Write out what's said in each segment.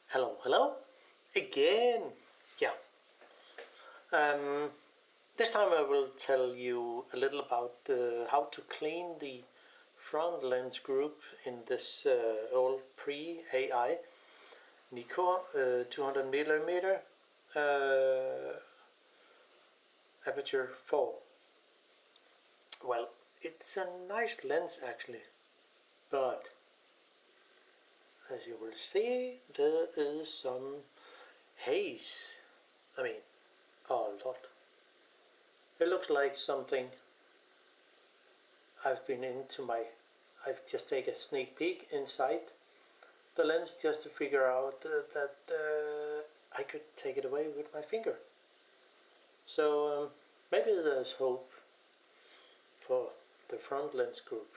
Hello again. Yeah. This time I will tell you a little about how to clean the front lens group in this old Pre-Ai NIKKOR 200mm aperture 4. Well, it's a nice lens actually, but as you will see, there is some haze. I mean, a lot. It looks like something I've just taken a sneak peek inside the lens just to figure out that I could take it away with my finger. So maybe there's hope for the front lens group.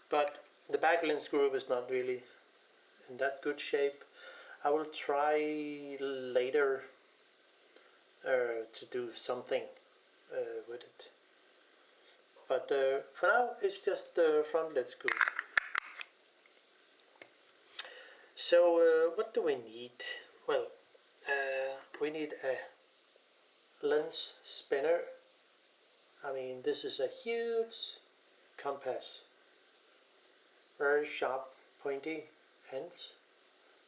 But the back lens group is not really in that good shape. I will try later to do something with it. But for now it's just the front lens group. So what do we need? Well, we need a lens spinner. I mean, this is a huge compass. Very sharp, pointy ends,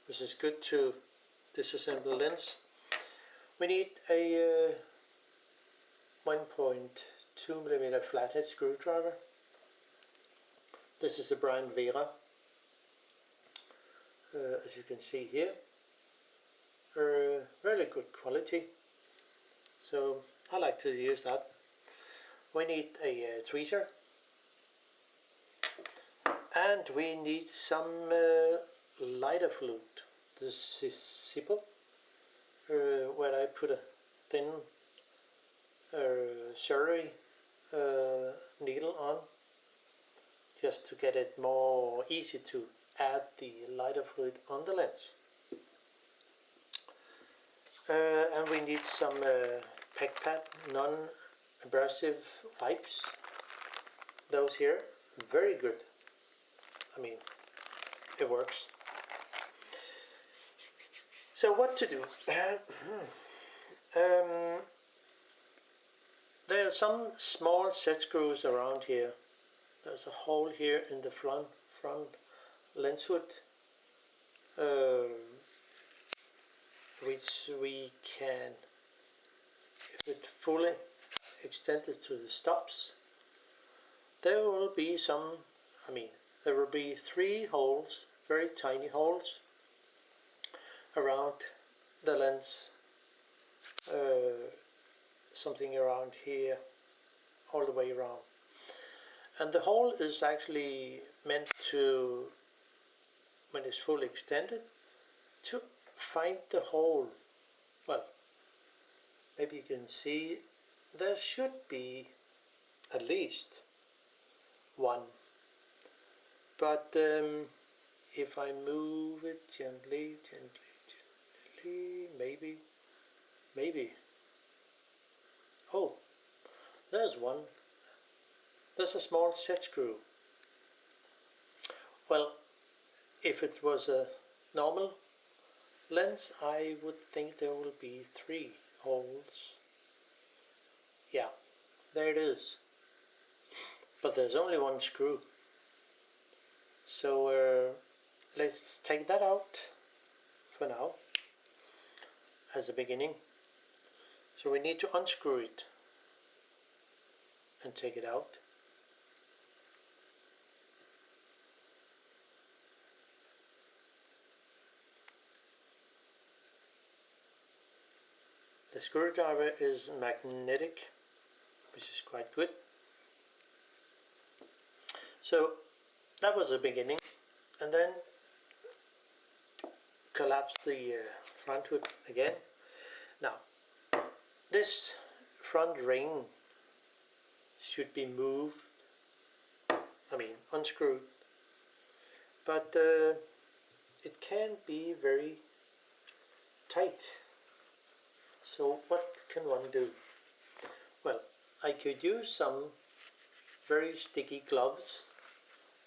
which is good to disassemble lens. We need a 1.2mm flathead screwdriver. This is a brand Vise, as you can see here. Really good quality, so I like to use that. We need a tweezer. And we need some lighter fluid. This is HEPA, where I put a thin surgery needle on, just to get it more easy to add the lighter fluid on the lens. And we need some PEC-PAD non-abrasive wipes. Those here, very good. I mean, it works. So what to do? There are some small set screws around here. There's a hole here in the front lens hood, which we can, if it fully extended to the stops, there will be some, there will be 3 holes, very tiny holes, around the lens, something around here, all the way around. And the hole is actually meant to, when it's fully extended, to find the hole. Well, maybe you can see there should be at least one. But if I move it gently, maybe. Oh, there's one. There's a small set screw. Well, if it was a normal lens, I would think there will be 3 holes. Yeah, there it is. But there's only one screw. So let's take that out for now, as a beginning. So we need to unscrew it and take it out. The screwdriver is magnetic, which is quite good. So that was the beginning, and then collapse the front hood again. Now, this front ring should be moved, unscrewed, but it can be very tight. So what can one do? Well, I could use some very sticky gloves,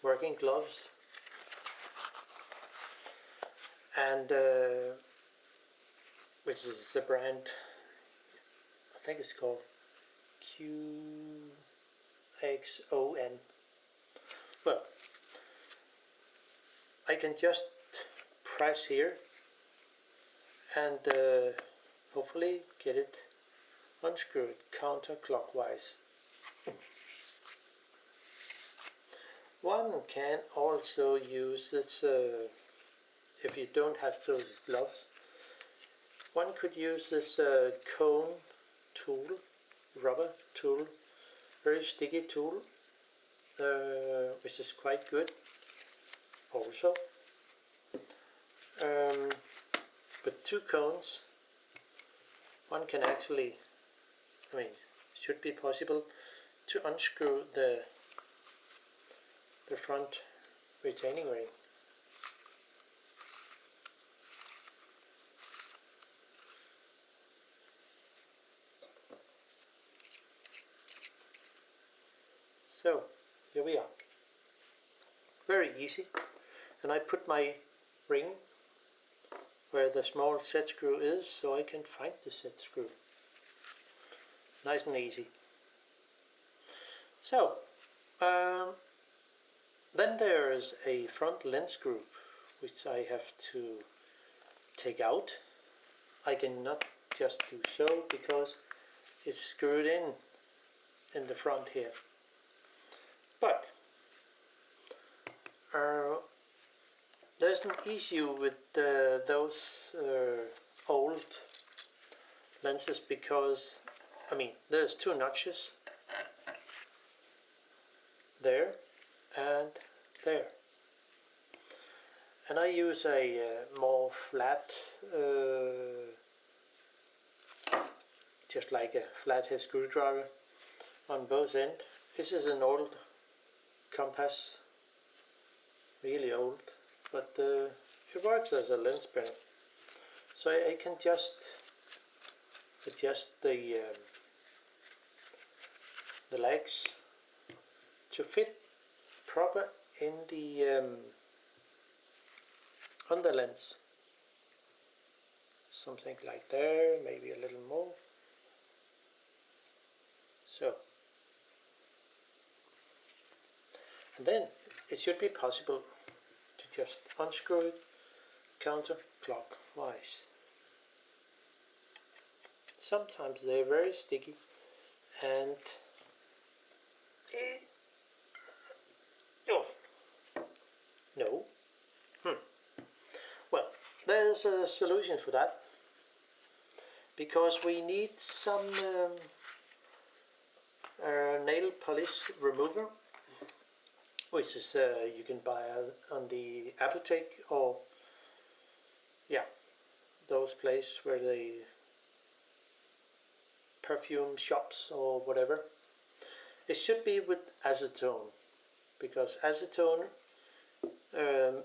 working gloves, and which is the brand, I think it's called QXON. Well, I can just press here and hopefully get it unscrewed counterclockwise. One can also use this, if you don't have those gloves, one could use this cone tool, rubber tool, very sticky tool, which is quite good also. With two cones, one can actually, should be possible to unscrew the front retaining ring. So here we are, very easy, and I put my ring where the small set screw is so I can find the set screw. Nice and easy. So then there is a front lens screw which I have to take out. I cannot just do so because it's screwed in the front here. But there's an issue with those old lenses because, there's two notches there and there. And I use a more flat, just like a flathead screwdriver on both ends. This is an old compass, really old, but it works as a lens spinner. So I can just adjust the legs to fit proper in the on the lens. Something like there, maybe a little more. So, and then it should be possible to just unscrew it counterclockwise. Sometimes they're very sticky and no. Well, there's a solution for that, because we need some nail polish remover, which is you can buy on the apotheke, or those places where they perfume shops or whatever. It should be with acetone, because acetone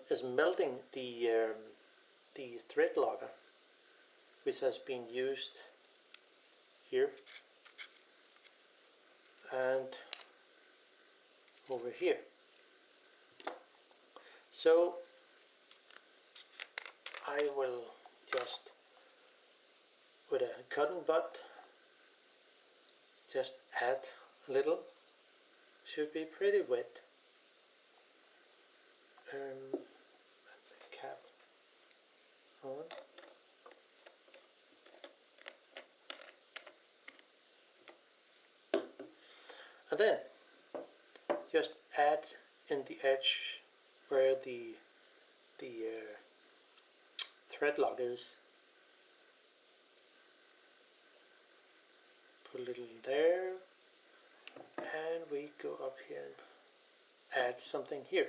is melting the thread locker, which has been used here and over here. So I will just, with a cotton bud, just add a little. Should be pretty wet. The cap on. And then just add in the edge where the thread lock is. Put a little in there, and we go up here and add something here.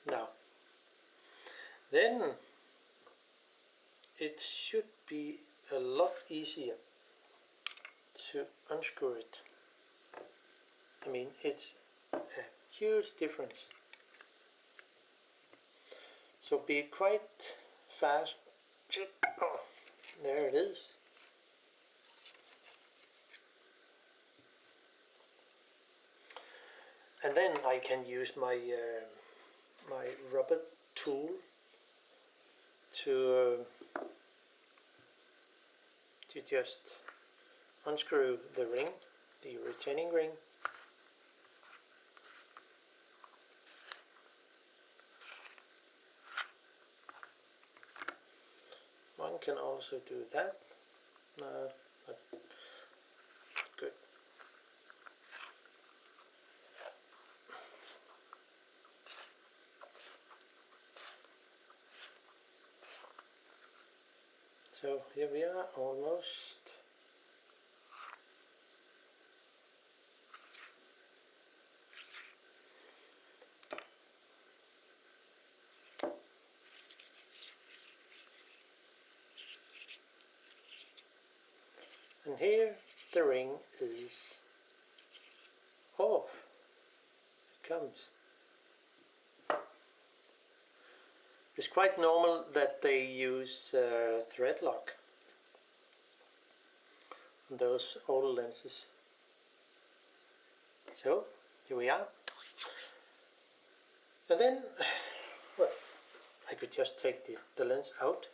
Now, then it should be a lot easier to unscrew it. It's a huge difference. So be quite fast. Oh, there it is. And then I can use my my rubber tool to just unscrew the ring, the retaining ring. One can also do that. No, not good. So here we are, almost. And here the ring is off. It comes. It's quite normal that they use thread lock on those old lenses. So here we are. And then, well, I could just take the lens out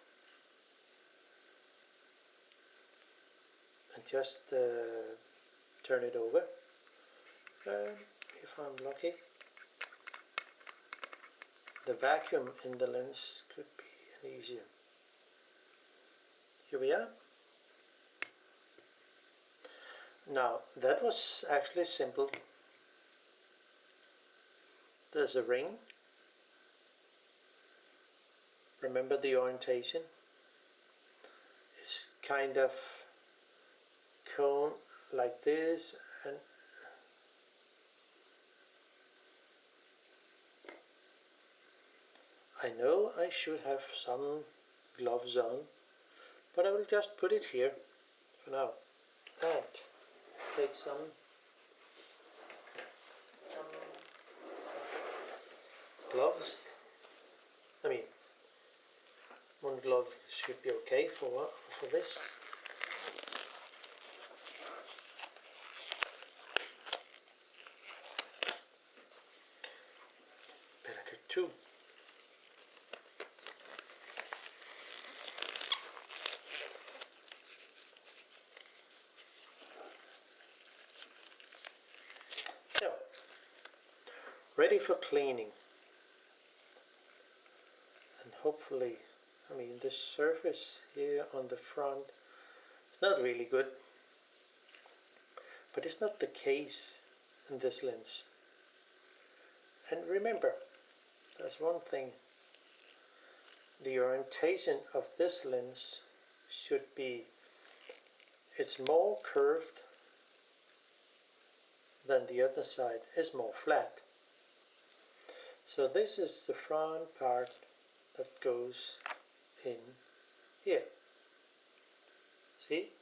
and just turn it over. If I'm lucky, the vacuum in the lens could be easier. Here we are. Now that was actually simple. There's a ring. Remember the orientation? It's kind of cone like this, and I know I should have some gloves on, but I will just put it here for now and take some gloves. I mean, one glove should be okay for this. Better get two. So, ready for cleaning. And hopefully, I mean, this surface here on the front is not really good, but it's not the case in this lens. And remember, there's one thing: the orientation of this lens should be, it's more curved than the other side, is more flat. So this is the front part that goes in here. See?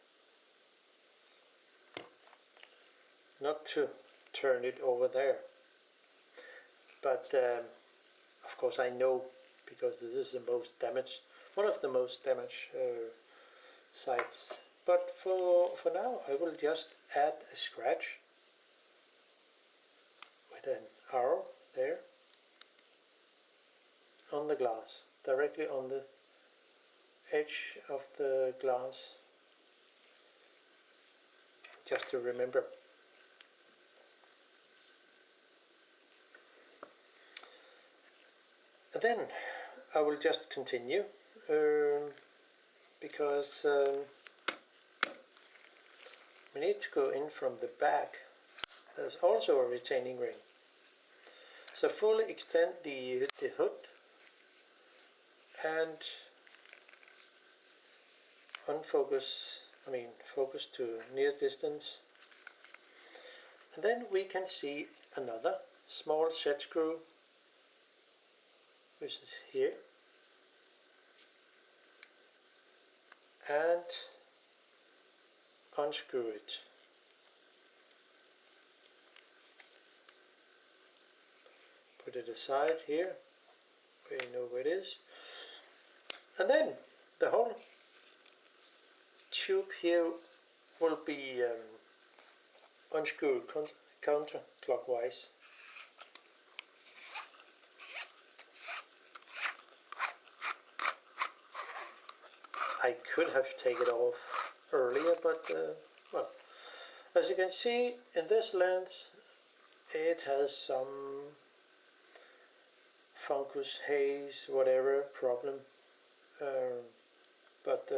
Not to turn it over there. But of course I know, because this is the most damaged, one of the most damaged sites. But for now I will just add a scratch with an arrow there on the glass, directly on the edge of the glass, just to remember. And then I will just continue because we need to go in from the back. There's also a retaining ring. So fully extend the hood and unfocus, focus to near distance. And then we can see another small set screw, which is here, and unscrew it. Put it aside here, where you know where it is. And then the whole tube here will be unscrewed counterclockwise. I could have taken it off earlier, but well, as you can see in this lens, it has some Fungus, Haze, whatever problem, but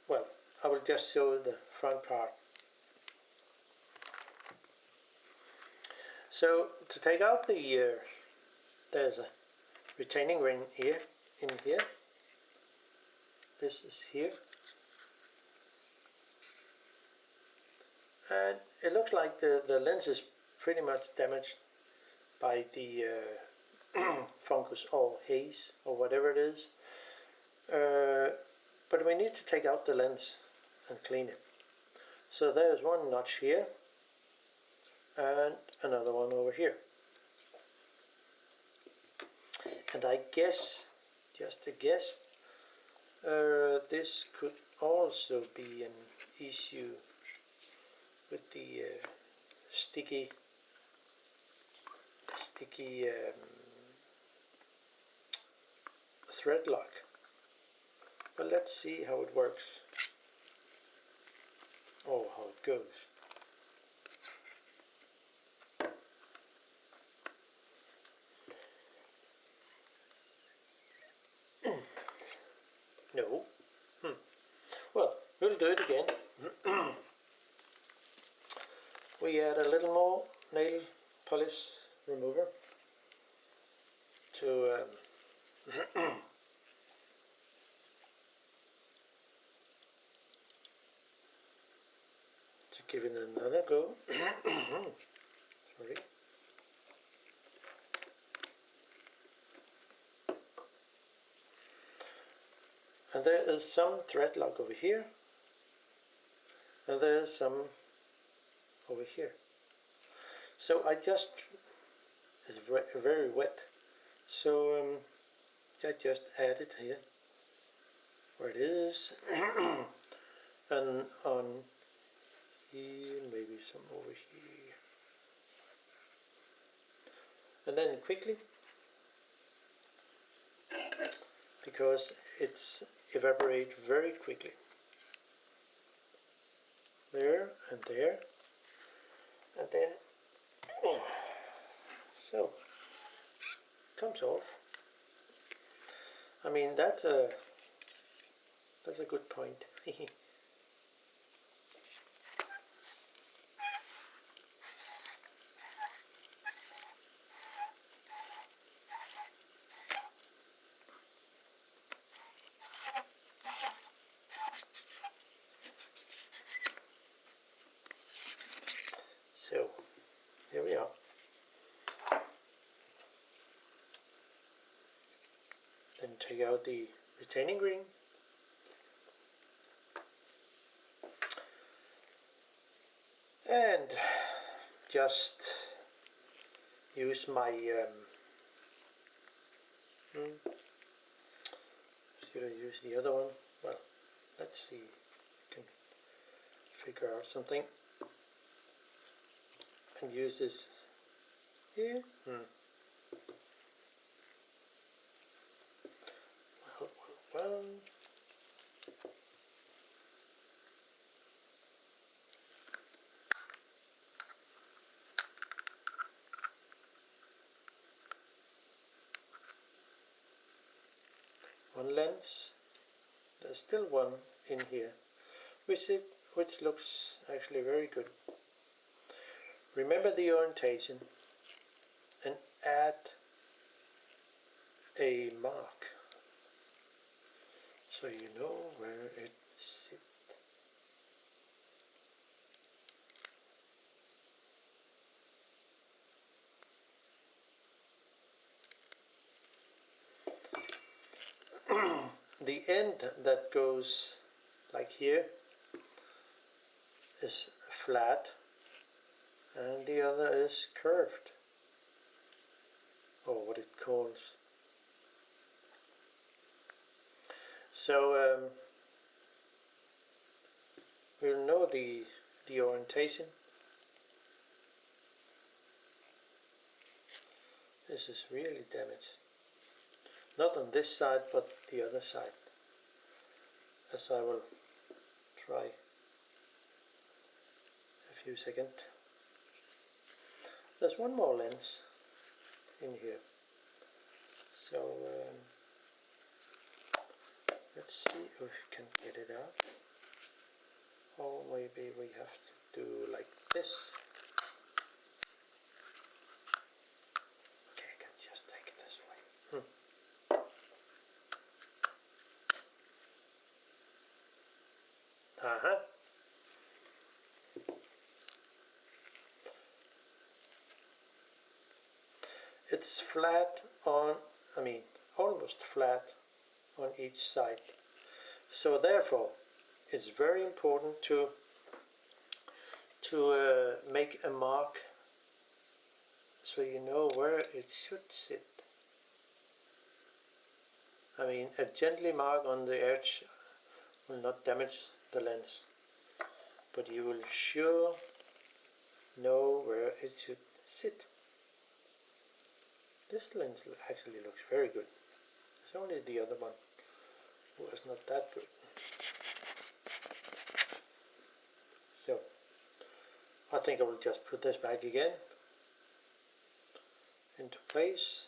well, I will just show the front part. So to take out the there's a retaining ring here, in here. This is here, and it looks like the lens is pretty much damaged by the Fungus or Haze or whatever it is, but we need to take out the lens and clean it. So there's one notch here and another one over here, and I guess, just a guess, this could also be an issue with the sticky thread lock. But let's see how it works, or how it goes. No. Well, we'll do it again. We add a little more nail polish remover to to give it another go. Sorry. And there is some thread lock over here, and there is some over here. So I just, it's very wet, so I just add it here where it is, and on here, maybe some over here, and then quickly, because it's evaporate very quickly, there and there, and then so comes off. I mean, that's a good point. So here we are. Then take out the retaining ring. And just use my should I use the other one? Well, let's see if I can figure out something and use this here. Well. One lens, there's still one in here, which looks actually very good. Remember the orientation and add a mark so you know where it sits. The end that goes like here is flat and the other is curved, or what it calls. So we'll know the orientation. This is really damaged. Not on this side, but the other side. as I will try a few seconds. There's one more lens in here, so let's see if we can get it out, or maybe we have to do like this. Okay, I can just take it this way. It's flat on, almost flat on each side. So therefore, it's very important to make a mark so you know where it should sit. A gently mark on the edge will not damage the lens, but you will sure know where it should sit. This lens actually looks very good. It's only the other one who is not that good. So I think I will just put this back again into place.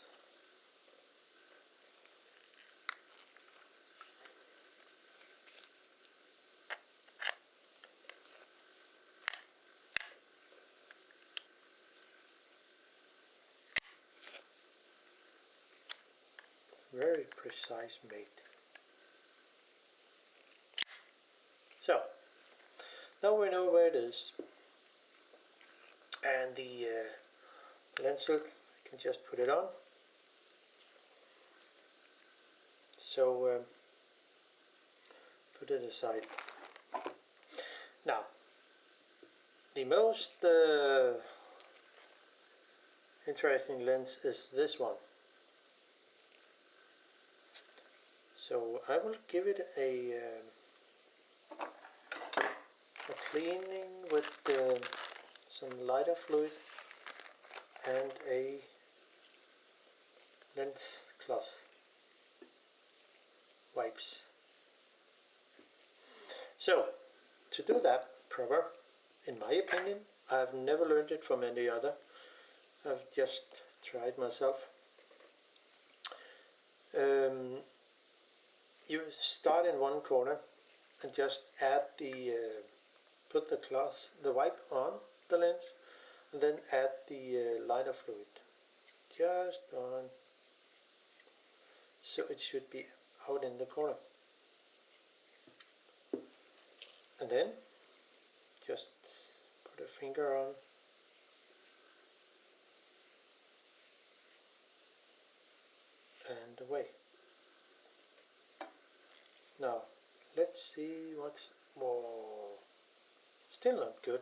Very precise made. So now we know where it is, and the lens hood, I can just put it on. So put it aside. Now the most interesting lens is this one. So I will give it a cleaning with some lighter fluid and a lens cloth wipes. So to do that proper, in my opinion, I've never learned it from any other. I've just tried myself. You start in one corner and just add put the wipe on the lens, and then add the lighter fluid just on, so it should be out in the corner, and then just put a finger on and away. Now let's see what's more. Still not good.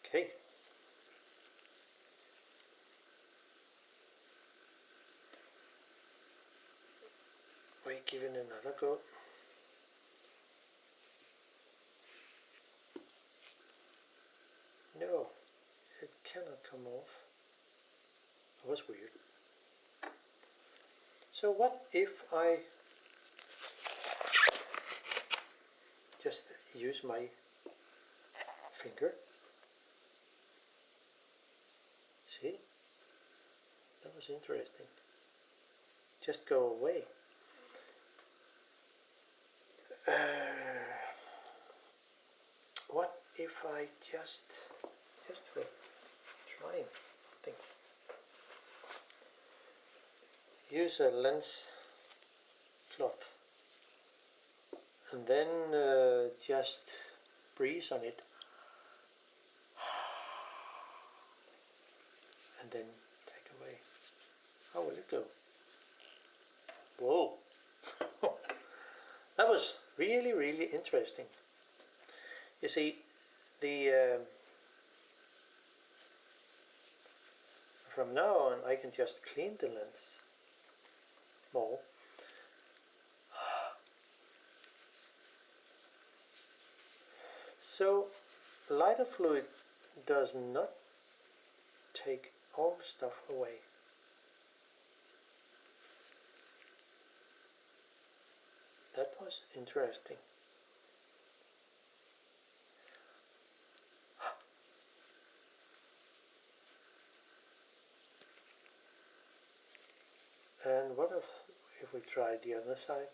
Okay. We give it another go. No, it cannot come off. That was weird. So what if I just use my finger? See? That was interesting. Just go away. What if I just for trying thing, use a lens cloth and then just breathe on it and then take away. How will it go? Whoa! That was really, really interesting. You see, from now on I can just clean the lens more. So lighter fluid does not take all the stuff away. that was interesting. And what if we try the other side?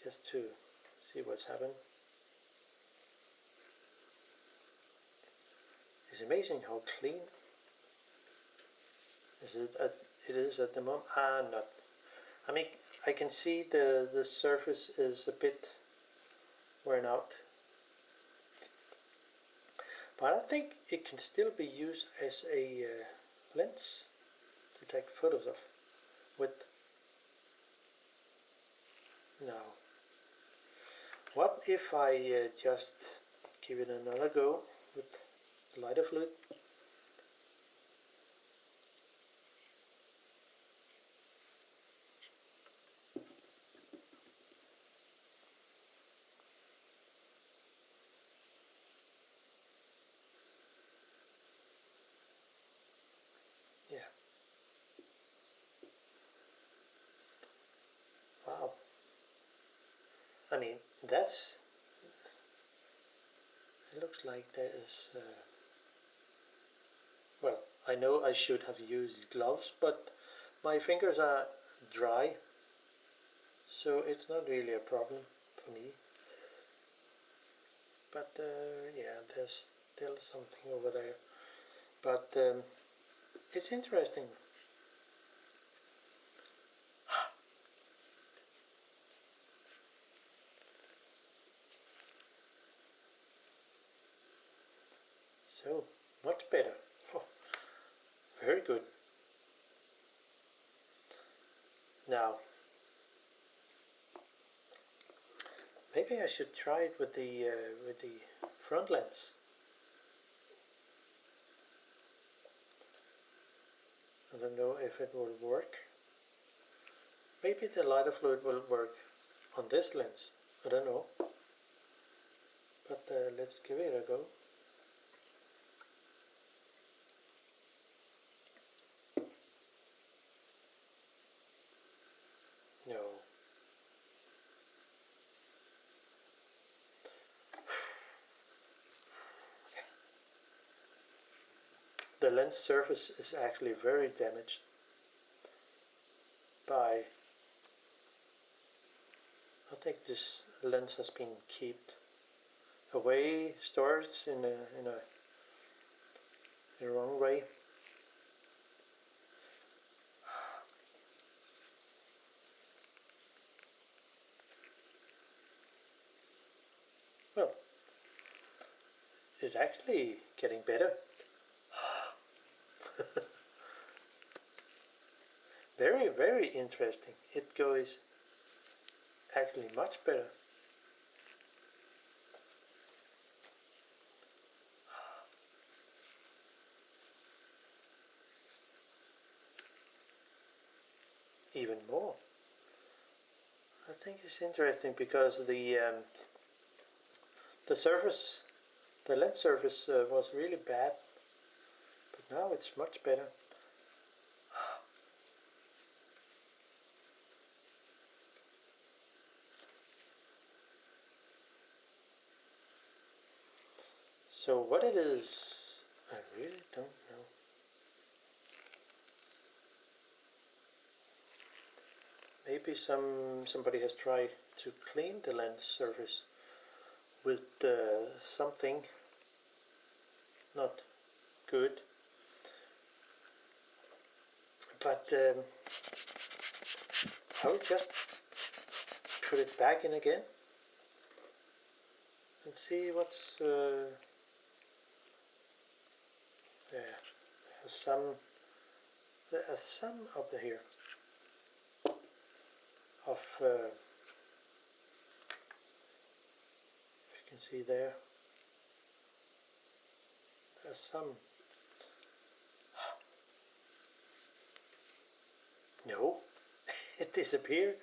Just to see what's happened. It's amazing how clean it is at the moment. Not. I mean, I can see the surface is a bit worn out, but I think it can still be used as a lens to take photos of with. Now, what if I just give it another go with the lighter fluid? Yeah. Wow. I mean, it looks like there is, well, I know I should have used gloves, but my fingers are dry, so it's not really a problem for me. But yeah, there's still something over there. But it's interesting. So, much better. Oh, very good. Now, maybe I should try it with the front lens. I don't know if it will work. Maybe the lighter fluid will work on this lens. I don't know. But let's give it a go. No. The lens surface is actually very damaged by, I think this lens has been kept away, stored in the wrong way. Well, it's actually getting better. Very, very interesting. It goes actually much better. Even more. I think it's interesting because the surface, the lens surface was really bad, but now it's much better. So what it is, I really don't know. Maybe somebody has tried to clean the lens surface with something not good, but I will just put it back in again and see what's there. There are some up here of if you can see there, there's some. No, it disappeared.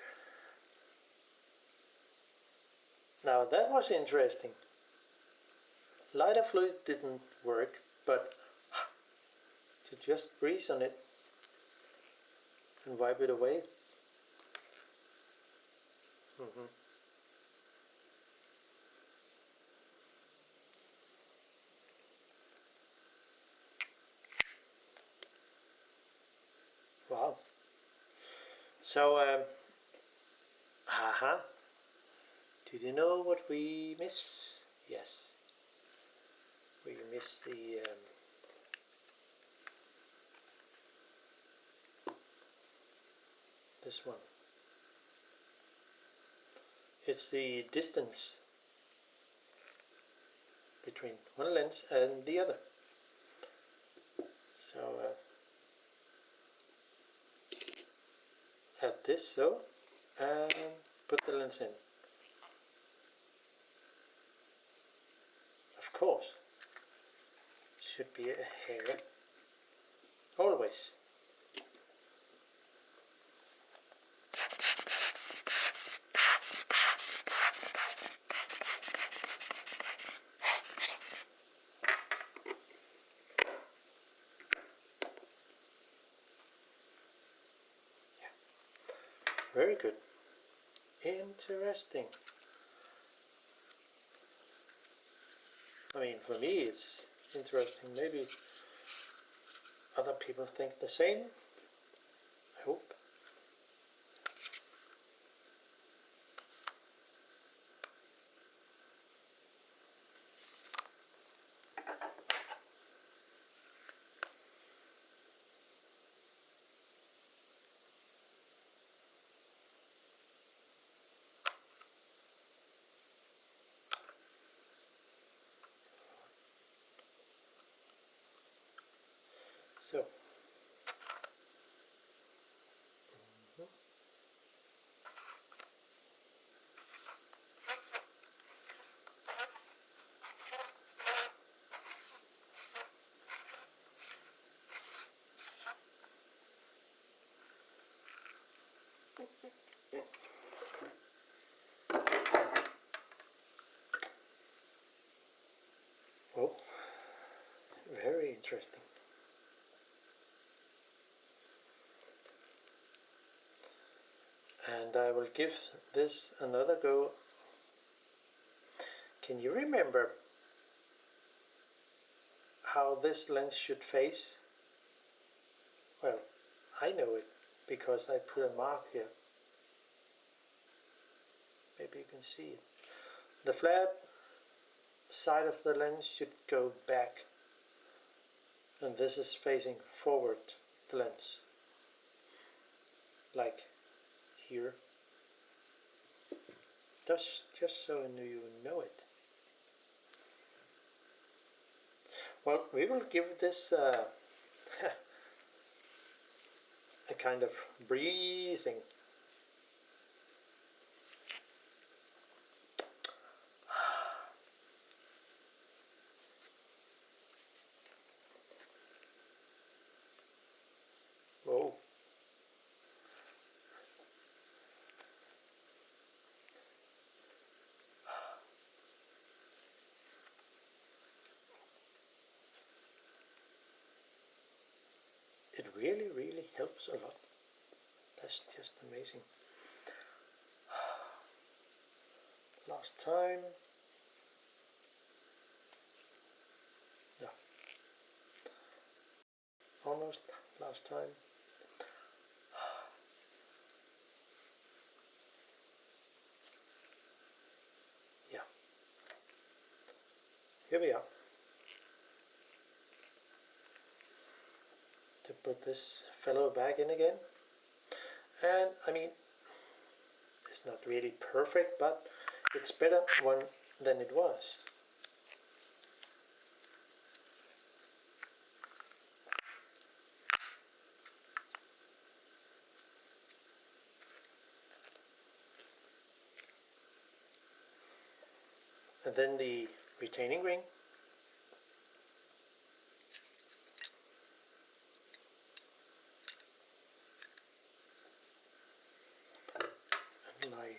Now that was interesting. Lighter fluid didn't work, but to just breathe on it and wipe it away, Mm-hmm. Wow. So, did you know what we miss? Yes, we miss the this one. It's the distance between one lens and the other. So add this so, and put the lens in. Of course, should be a hair, always. Very good. Interesting. I mean, for me it's interesting. Maybe other people think the same. I hope. So, oh, very interesting. And I will give this another go. Can you remember how this lens should face? Well, I know it because I put a mark here. Maybe you can see it. The flat side of the lens should go back, and this is facing forward the lens, like here. Just so you know it. Well, we will give this a kind of breathing. Whoa. It really helps a lot. That's just amazing. Last time. No. Almost last time. Yeah. Here we are. To put this fellow back in again. And I mean, it's not really perfect, but it's better than it was. And then the retaining ring. And my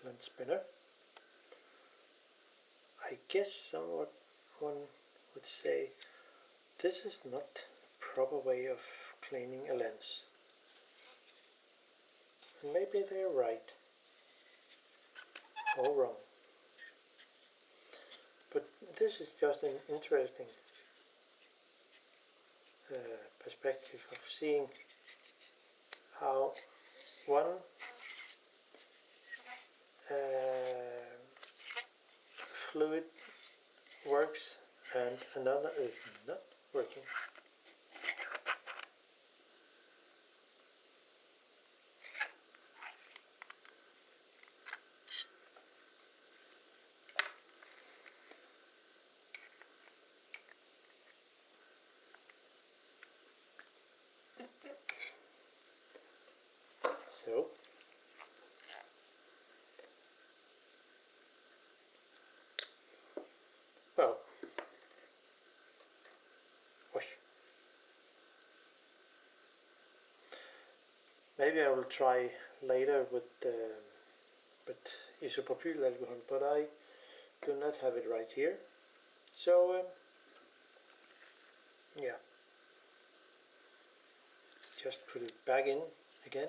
lens spinner. I guess one would say this is not the proper way of cleaning a lens. And maybe they're right. all wrong. But this is just an interesting perspective of seeing how one fluid works and another is not working. So well, maybe I will try later with isopropylalcohol, but I do not have it right here. So yeah, just put it back in again.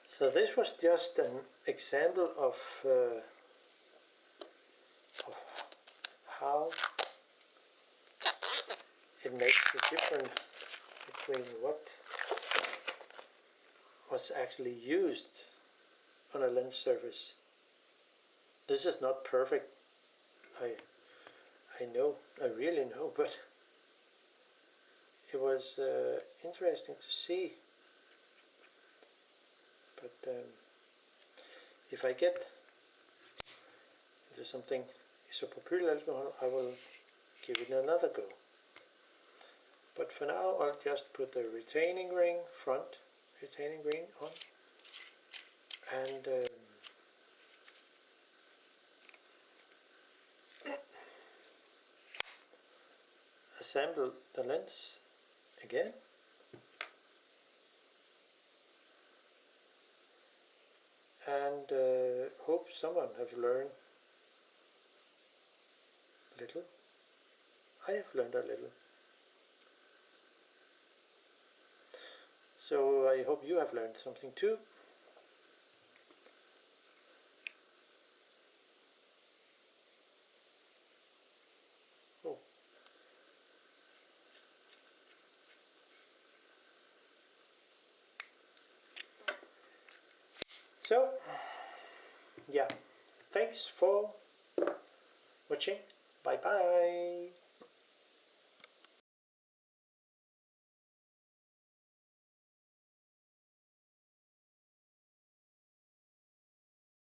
So this was just an example of how it makes the difference between what was actually used on a lens surface. This is not perfect, I know, I really know, but it was interesting to see. But if I get into something isopropylalcohol, I will give it another go. But for now, I'll just put the retaining ring, front retaining ring on, and assemble the lens again. And hope someone have learned a little. I have learned a little. So I hope you have learned something too. Oh. So yeah, thanks for watching. Bye bye.